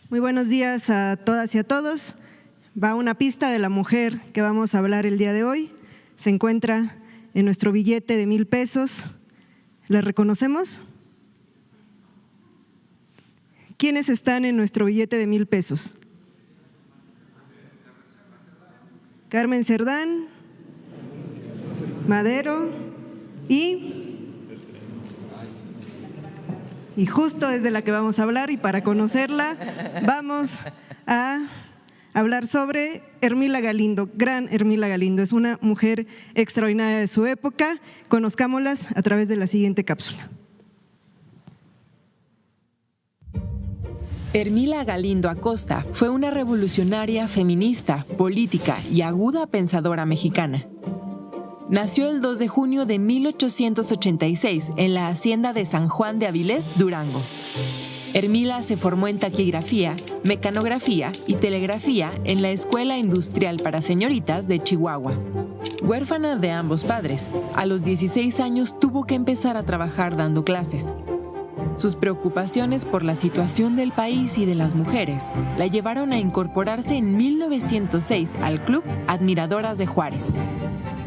Muy buenos días a todas y a todos. Va una pista de la mujer que vamos a hablar el día de hoy. Se encuentra en nuestro billete de 1,000 pesos. ¿La reconocemos? ¿Quiénes están en nuestro billete de 1,000 pesos? Carmen Cerdán, Madero y justo es de la que vamos a hablar, y para conocerla vamos a hablar sobre Hermila Galindo, gran Hermila Galindo. Es una mujer extraordinaria de su época. Conozcámoslas a través de la siguiente cápsula. Hermila Galindo Acosta fue una revolucionaria feminista, política y aguda pensadora mexicana. Nació el 2 de junio de 1886 en la hacienda de San Juan de Avilés, Durango. Hermila se formó en taquigrafía, mecanografía y telegrafía en la Escuela Industrial para Señoritas de Chihuahua. Huérfana de ambos padres, a los 16 años tuvo que empezar a trabajar dando clases. Sus preocupaciones por la situación del país y de las mujeres la llevaron a incorporarse en 1906 al Club Admiradoras de Juárez.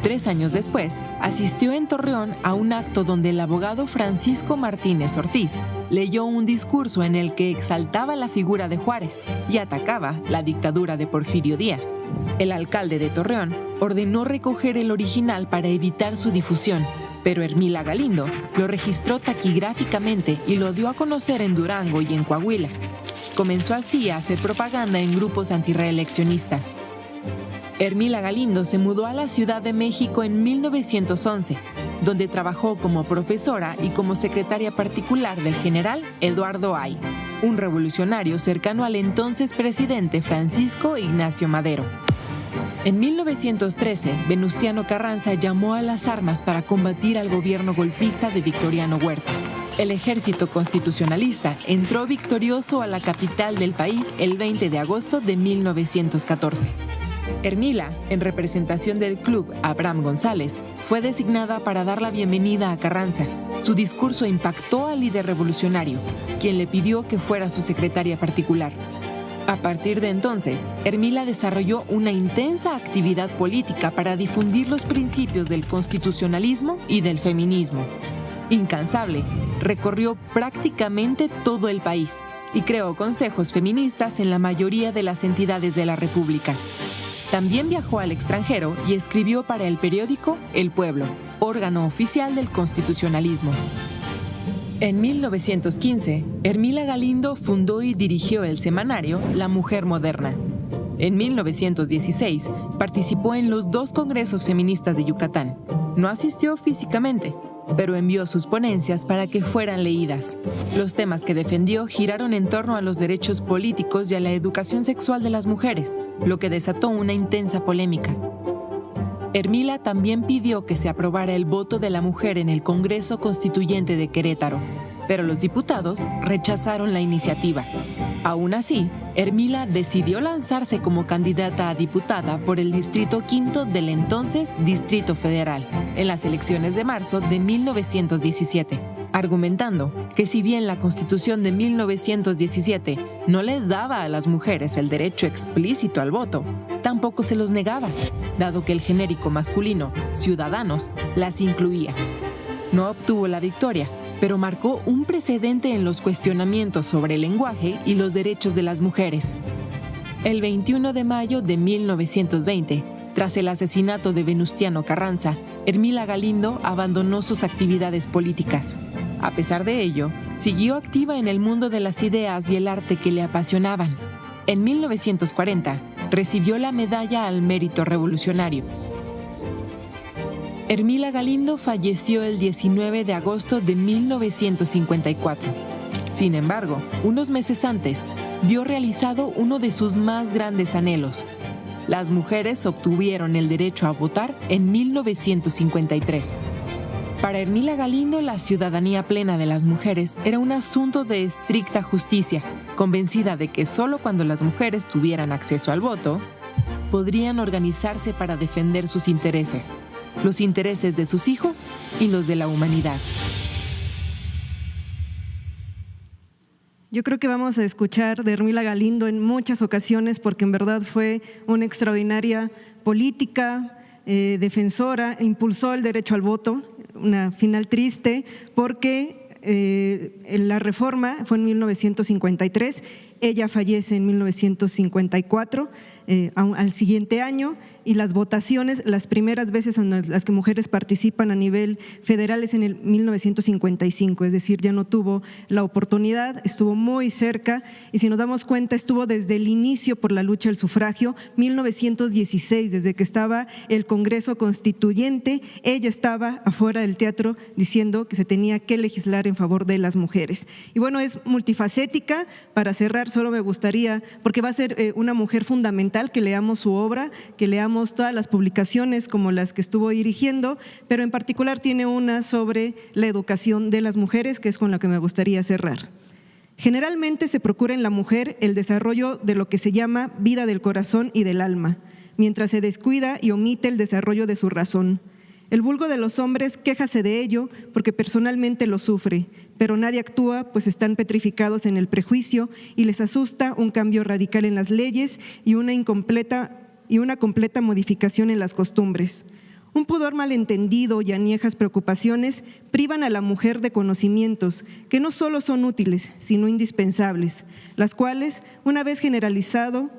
3 años después, asistió en Torreón a un acto donde el abogado Francisco Martínez Ortiz leyó un discurso en el que exaltaba la figura de Juárez y atacaba la dictadura de Porfirio Díaz. El alcalde de Torreón ordenó recoger el original para evitar su difusión, pero Hermila Galindo lo registró taquigráficamente y lo dio a conocer en Durango y en Coahuila. Comenzó así a hacer propaganda en grupos antirreeleccionistas. Hermila Galindo se mudó a la Ciudad de México en 1911, donde trabajó como profesora y como secretaria particular del general Eduardo Ay, un revolucionario cercano al entonces presidente Francisco Ignacio Madero. En 1913, Venustiano Carranza llamó a las armas para combatir al gobierno golpista de Victoriano Huerta. El ejército constitucionalista entró victorioso a la capital del país el 20 de agosto de 1914. Hermila, en representación del Club Abraham González, fue designada para dar la bienvenida a Carranza. Su discurso impactó al líder revolucionario, quien le pidió que fuera su secretaria particular. A partir de entonces, Hermila desarrolló una intensa actividad política para difundir los principios del constitucionalismo y del feminismo. Incansable, recorrió prácticamente todo el país y creó consejos feministas en la mayoría de las entidades de la República. También viajó al extranjero y escribió para el periódico El Pueblo, órgano oficial del constitucionalismo. En 1915, Hermila Galindo fundó y dirigió el semanario La Mujer Moderna. En 1916, participó en los 2 congresos feministas de Yucatán. No asistió físicamente, pero envió sus ponencias para que fueran leídas. Los temas que defendió giraron en torno a los derechos políticos y a la educación sexual de las mujeres, lo que desató una intensa polémica. Hermila también pidió que se aprobara el voto de la mujer en el Congreso Constituyente de Querétaro, pero los diputados rechazaron la iniciativa. Aún así, Hermila decidió lanzarse como candidata a diputada por el Distrito V del entonces Distrito Federal, en las elecciones de marzo de 1917, argumentando que si bien la Constitución de 1917 no les daba a las mujeres el derecho explícito al voto, tampoco se los negaba, dado que el genérico masculino, ciudadanos, las incluía. No obtuvo la victoria, pero marcó un precedente en los cuestionamientos sobre el lenguaje y los derechos de las mujeres. El 21 de mayo de 1920, tras el asesinato de Venustiano Carranza, Hermila Galindo abandonó sus actividades políticas. A pesar de ello, siguió activa en el mundo de las ideas y el arte que le apasionaban. En 1940, recibió la Medalla al Mérito Revolucionario. Hermila Galindo falleció el 19 de agosto de 1954. Sin embargo, unos meses antes, vio realizado uno de sus más grandes anhelos. Las mujeres obtuvieron el derecho a votar en 1953. Para Hermila Galindo, la ciudadanía plena de las mujeres era un asunto de estricta justicia, convencida de que solo cuando las mujeres tuvieran acceso al voto, podrían organizarse para defender sus intereses, los intereses de sus hijos y los de la humanidad. Yo creo que vamos a escuchar de Hermila Galindo en muchas ocasiones porque en verdad fue una extraordinaria política, defensora, impulsó el derecho al voto, una final triste porque la reforma fue en 1953, ella fallece en 1954, al siguiente año, y las votaciones, las primeras veces en las que mujeres participan a nivel federal es en el 1955, es decir, ya no tuvo la oportunidad, estuvo muy cerca y si nos damos cuenta estuvo desde el inicio por la lucha del sufragio, 1916, desde que estaba el Congreso Constituyente, ella estaba afuera del teatro diciendo que se tenía que legislar en favor de las mujeres. Y bueno, es multifacética. Para cerrar, solo me gustaría, porque va a ser una mujer fundamental, que leamos su obra, que leamos todas las publicaciones como las que estuvo dirigiendo, pero en particular tiene una sobre la educación de las mujeres, que es con la que me gustaría cerrar. Generalmente se procura en la mujer el desarrollo de lo que se llama vida del corazón y del alma, mientras se descuida y omite el desarrollo de su razón. El vulgo de los hombres quéjase de ello porque personalmente lo sufre, pero nadie actúa pues están petrificados en el prejuicio y les asusta un cambio radical en las leyes y una completa modificación en las costumbres. Un pudor malentendido y añejas preocupaciones privan a la mujer de conocimientos que no solo son útiles, sino indispensables, las cuales, una vez generalizado,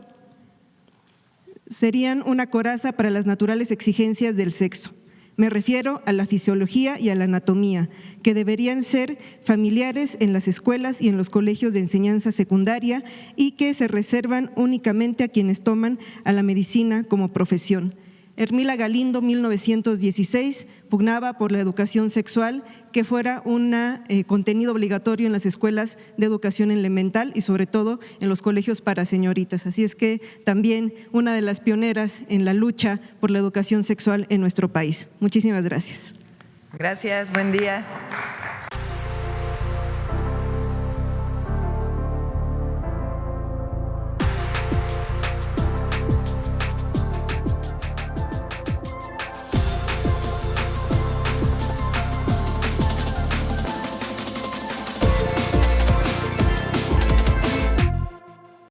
serían una coraza para las naturales exigencias del sexo. Me refiero a la fisiología y a la anatomía, que deberían ser familiares en las escuelas y en los colegios de enseñanza secundaria y que se reservan únicamente a quienes toman a la medicina como profesión. Hermila Galindo, 1916, pugnaba por la educación sexual, que fuera un contenido obligatorio en las escuelas de educación elemental y sobre todo en los colegios para señoritas. Así es que también una de las pioneras en la lucha por la educación sexual en nuestro país. Muchísimas gracias. Gracias, buen día.